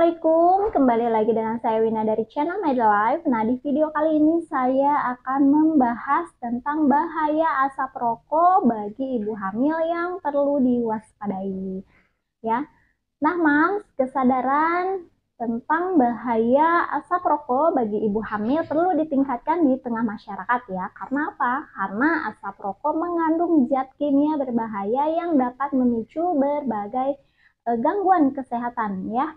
Assalamualaikum, kembali lagi dengan saya Wina dari channel MediLife. Nah, di video kali ini saya akan membahas tentang bahaya asap rokok bagi ibu hamil yang perlu diwaspadai. Ya, nah, Mams, kesadaran tentang bahaya asap rokok bagi ibu hamil perlu ditingkatkan di tengah masyarakat ya. Karena apa? Karena asap rokok mengandung zat kimia berbahaya yang dapat memicu berbagai gangguan kesehatan ya.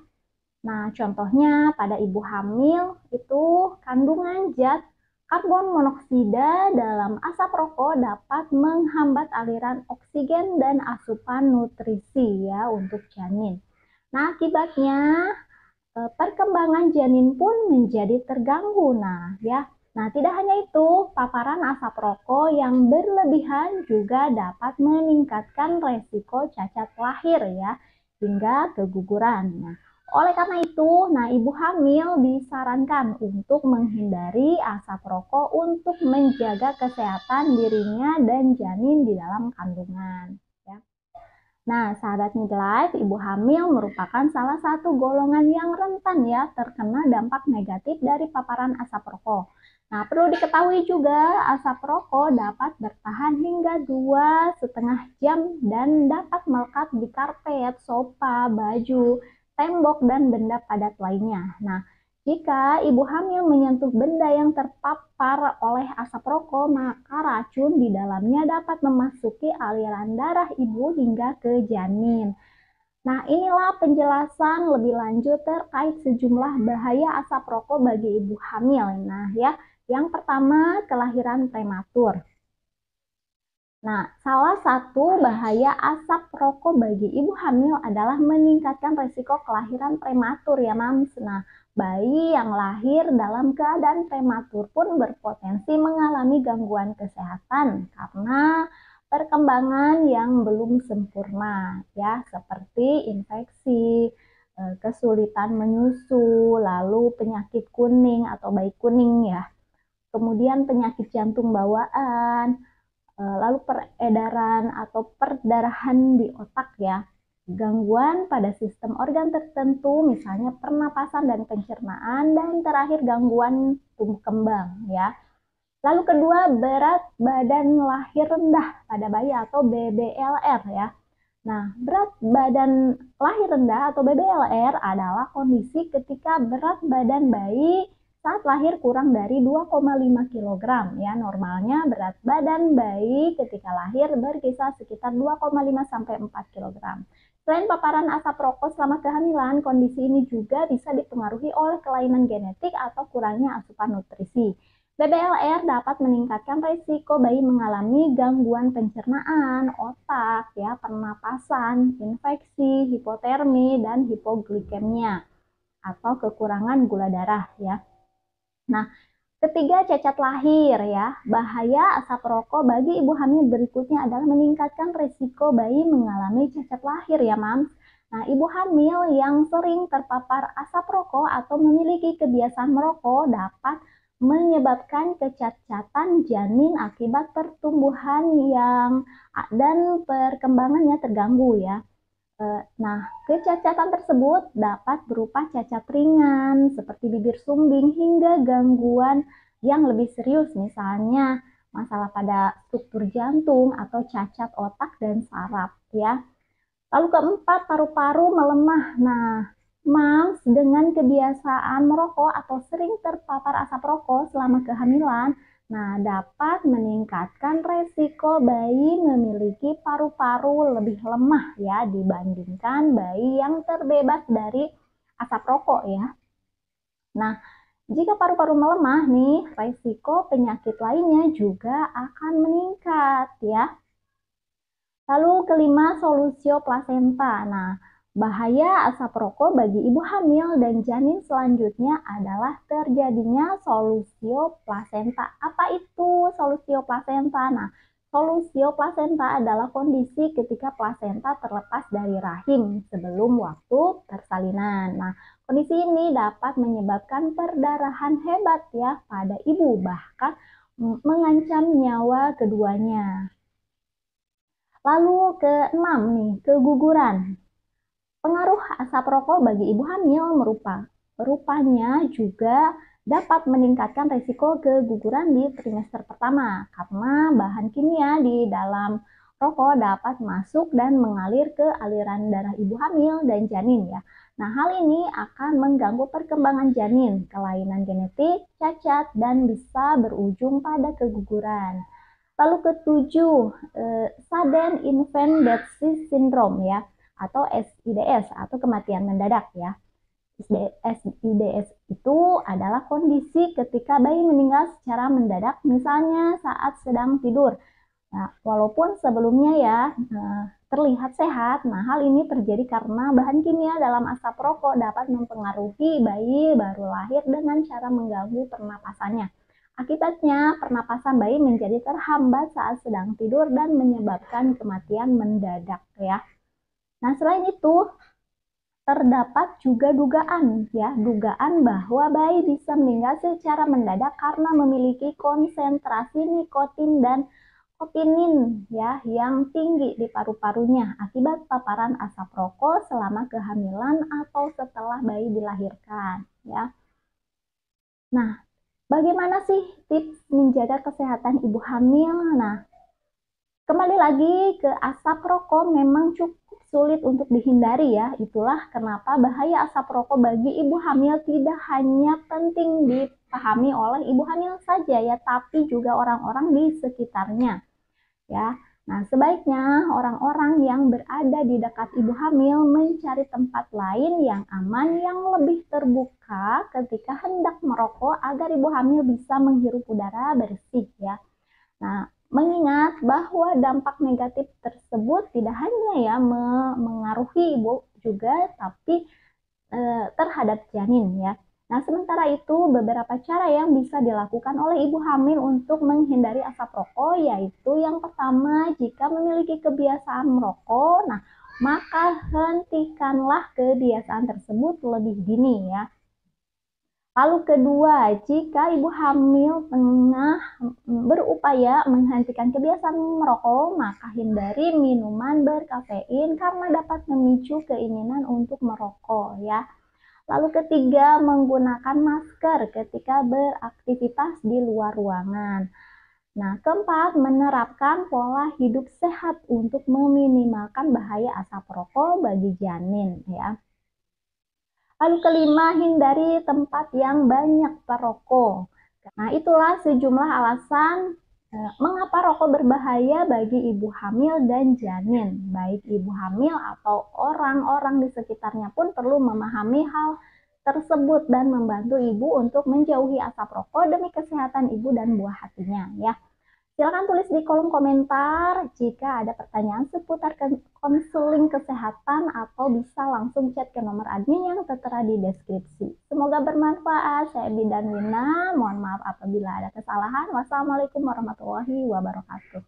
Nah, contohnya pada ibu hamil itu kandungan zat karbon monoksida dalam asap rokok dapat menghambat aliran oksigen dan asupan nutrisi ya untuk janin. Nah, akibatnya perkembangan janin pun menjadi terganggu. Nah, tidak hanya itu, paparan asap rokok yang berlebihan juga dapat meningkatkan resiko cacat lahir ya, hingga keguguran. Nah, oleh karena itu, ibu hamil disarankan untuk menghindari asap rokok untuk menjaga kesehatan dirinya dan janin di dalam kandungan. Nah, sahabat midlife, ibu hamil merupakan salah satu golongan yang rentan ya terkena dampak negatif dari paparan asap rokok. Nah, perlu diketahui juga asap rokok dapat bertahan hingga 2,5 jam dan dapat melekat di karpet, sofa, baju, tembok, dan benda padat lainnya. Nah, jika ibu hamil menyentuh benda yang terpapar oleh asap rokok, maka racun di dalamnya dapat memasuki aliran darah ibu hingga ke janin. Nah, inilah penjelasan lebih lanjut terkait sejumlah bahaya asap rokok bagi ibu hamil. Nah, yang pertama, kelahiran prematur. Nah, salah satu bahaya asap rokok bagi ibu hamil adalah meningkatkan resiko kelahiran prematur ya, Mams. Nah, bayi yang lahir dalam keadaan prematur pun berpotensi mengalami gangguan kesehatan karena perkembangan yang belum sempurna ya, seperti infeksi, kesulitan menyusu, lalu penyakit kuning atau bayi kuning ya. Kemudian penyakit jantung bawaan, lalu peredaran atau perdarahan di otak ya, gangguan pada sistem organ tertentu misalnya pernapasan dan pencernaan, dan terakhir gangguan tumbuh kembang ya. Lalu kedua, berat badan lahir rendah pada bayi atau BBLR ya. Nah, berat badan lahir rendah atau BBLR adalah kondisi ketika berat badan bayi saat lahir kurang dari 2,5 kg ya. Normalnya berat badan bayi ketika lahir berkisar sekitar 2,5 sampai 4 kg. Selain paparan asap rokok selama kehamilan, kondisi ini juga bisa dipengaruhi oleh kelainan genetik atau kurangnya asupan nutrisi. BBLR dapat meningkatkan risiko bayi mengalami gangguan pencernaan, otak, ya, pernapasan, infeksi, hipotermi, dan hipoglikemia atau kekurangan gula darah ya. Nah, ketiga, cacat lahir ya. Bahaya asap rokok bagi ibu hamil berikutnya adalah meningkatkan risiko bayi mengalami cacat lahir ya, Mams. Nah, ibu hamil yang sering terpapar asap rokok atau memiliki kebiasaan merokok dapat menyebabkan kecacatan janin akibat pertumbuhan dan perkembangannya terganggu ya. Nah, kecacatan tersebut dapat berupa cacat ringan seperti bibir sumbing hingga gangguan yang lebih serius, misalnya masalah pada struktur jantung atau cacat otak dan saraf ya. Lalu keempat, paru-paru melemah. Nah, Mams dengan kebiasaan merokok atau sering terpapar asap rokok selama kehamilan, dapat meningkatkan resiko bayi memiliki paru-paru lebih lemah ya dibandingkan bayi yang terbebas dari asap rokok ya. Nah, jika paru-paru melemah resiko penyakit lainnya juga akan meningkat ya. Lalu kelima, solusio plasenta. Nah, bahaya asap rokok bagi ibu hamil dan janin selanjutnya adalah terjadinya solusio plasenta. Apa itu solusio plasenta? Nah, solusio plasenta adalah kondisi ketika plasenta terlepas dari rahim sebelum waktu persalinan. Nah, kondisi ini dapat menyebabkan perdarahan hebat ya pada ibu, bahkan mengancam nyawa keduanya. Lalu keenam keguguran. Pengaruh asap rokok bagi ibu hamil rupanya juga dapat meningkatkan risiko keguguran di trimester pertama karena bahan kimia di dalam rokok dapat masuk dan mengalir ke aliran darah ibu hamil dan janin ya. Nah, hal ini akan mengganggu perkembangan janin, kelainan genetik, cacat, dan bisa berujung pada keguguran. Lalu ketujuh, sudden infant death syndrome ya, atau SIDS atau kematian mendadak ya. SIDS itu adalah kondisi ketika bayi meninggal secara mendadak, misalnya saat sedang tidur. Nah, walaupun sebelumnya ya terlihat sehat, nah hal ini terjadi karena bahan kimia dalam asap rokok dapat mempengaruhi bayi baru lahir dengan cara mengganggu pernapasannya. Akibatnya, pernapasan bayi menjadi terhambat saat sedang tidur dan menyebabkan kematian mendadak ya. Nah, selain itu, terdapat juga dugaan bahwa bayi bisa meninggal secara mendadak karena memiliki konsentrasi nikotin dan kotinin ya yang tinggi di paru-parunya akibat paparan asap rokok selama kehamilan atau setelah bayi dilahirkan ya. Nah, bagaimana sih tips menjaga kesehatan ibu hamil? Nah, kembali lagi ke asap rokok memang cukup sulit untuk dihindari ya. Itulah kenapa bahaya asap rokok bagi ibu hamil tidak hanya penting dipahami oleh ibu hamil saja ya, tapi juga orang-orang di sekitarnya ya. Nah, sebaiknya orang-orang yang berada di dekat ibu hamil mencari tempat lain yang aman, yang lebih terbuka ketika hendak merokok agar ibu hamil bisa menghirup udara bersih ya. Nah, mengingat bahwa dampak negatif tersebut tidak hanya ya mengaruhi ibu juga, tapi terhadap janin ya. Nah, sementara itu beberapa cara yang bisa dilakukan oleh ibu hamil untuk menghindari asap rokok yaitu yang pertama, jika memiliki kebiasaan merokok, nah maka hentikanlah kebiasaan tersebut lebih dini ya. Lalu kedua, jika ibu hamil tengah berupaya menghentikan kebiasaan merokok, maka hindari minuman berkafein karena dapat memicu keinginan untuk merokok ya. Lalu ketiga, menggunakan masker ketika beraktivitas di luar ruangan. Nah, keempat, menerapkan pola hidup sehat untuk meminimalkan bahaya asap rokok bagi janin ya. Lalu kelima, hindari tempat yang banyak perokok. Nah, itulah sejumlah alasan mengapa rokok berbahaya bagi ibu hamil dan janin. Baik ibu hamil atau orang-orang di sekitarnya pun perlu memahami hal tersebut dan membantu ibu untuk menjauhi asap rokok demi kesehatan ibu dan buah hatinya ya. Silakan tulis di kolom komentar jika ada pertanyaan seputar konseling kesehatan atau bisa langsung chat ke nomor admin yang tertera di deskripsi. Semoga bermanfaat. Saya Bidan Wina. Mohon maaf apabila ada kesalahan. Wassalamualaikum warahmatullahi wabarakatuh.